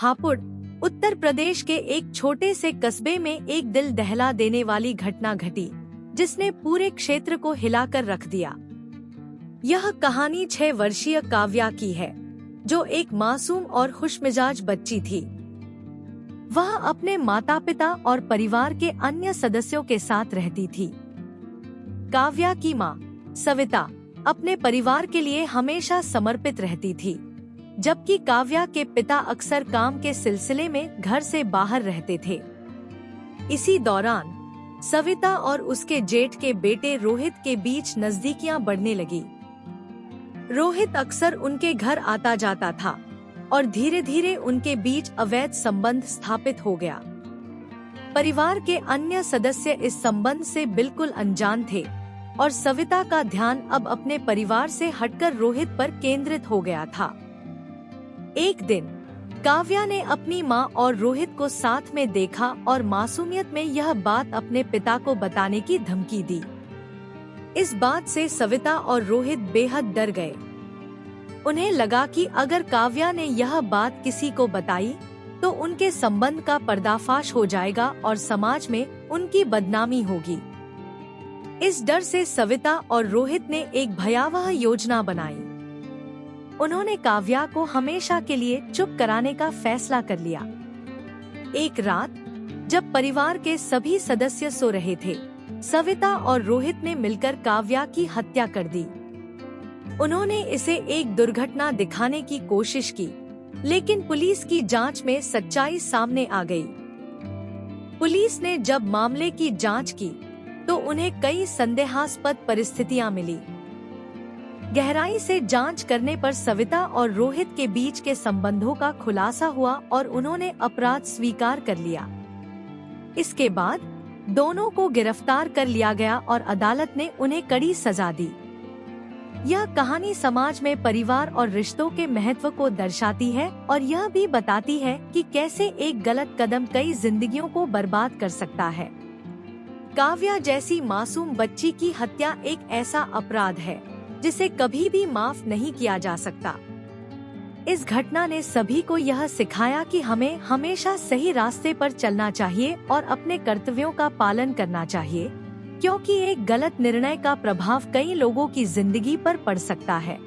हापुड़, उत्तर प्रदेश के एक छोटे से कस्बे में एक दिल दहला देने वाली घटना घटी, जिसने पूरे क्षेत्र को हिलाकर रख दिया। यह कहानी 6 वर्षीय काव्या की है, जो एक मासूम और खुशमिजाज बच्ची थी। वह अपने माता पिता और परिवार के अन्य सदस्यों के साथ रहती थी। काव्या की माँ, सविता, अपने परिवार के लिए हमेशा समर्पित रहती थी, जबकि काव्या के पिता अक्सर काम के सिलसिले में घर से बाहर रहते थे। इसी दौरान सविता और उसके जेठ के बेटे रोहित के बीच नजदीकियां बढ़ने लगी। रोहित अक्सर उनके घर आता जाता था और धीरे धीरे उनके बीच अवैध संबंध स्थापित हो गया। परिवार के अन्य सदस्य इस संबंध से बिल्कुल अनजान थे और सविता का ध्यान अब अपने परिवार से हटकर रोहित पर केंद्रित हो गया था। एक दिन काव्या ने अपनी माँ और रोहित को साथ में देखा और मासूमियत में यह बात अपने पिता को बताने की धमकी दी। इस बात से सविता और रोहित बेहद डर गए। उन्हें लगा कि अगर काव्या ने यह बात किसी को बताई तो उनके संबंध का पर्दाफाश हो जाएगा और समाज में उनकी बदनामी होगी। इस डर से सविता और रोहित ने एक भयावह योजना बनाई। उन्होंने काव्या को हमेशा के लिए चुप कराने का फैसला कर लिया। एक रात जब परिवार के सभी सदस्य सो रहे थे, सविता और रोहित ने मिलकर काव्या की हत्या कर दी। उन्होंने इसे एक दुर्घटना दिखाने की कोशिश की, लेकिन पुलिस की जांच में सच्चाई सामने आ गई। पुलिस ने जब मामले की जांच की तो उन्हें कई संदेहास्पद परिस्थितियां मिली। गहराई से जांच करने पर सविता और रोहित के बीच के संबंधों का खुलासा हुआ और उन्होंने अपराध स्वीकार कर लिया। इसके बाद दोनों को गिरफ्तार कर लिया गया और अदालत ने उन्हें कड़ी सजा दी। यह कहानी समाज में परिवार और रिश्तों के महत्व को दर्शाती है और यह भी बताती है कि कैसे एक गलत कदम कई जिंदगियों को बर्बाद कर सकता है। काव्या जैसी मासूम बच्ची की हत्या एक ऐसा अपराध है जिसे कभी भी माफ नहीं किया जा सकता। इस घटना ने सभी को यह सिखाया कि हमें हमेशा सही रास्ते पर चलना चाहिए और अपने कर्तव्यों का पालन करना चाहिए, क्योंकि एक गलत निर्णय का प्रभाव कई लोगों की जिंदगी पर पड़ सकता है।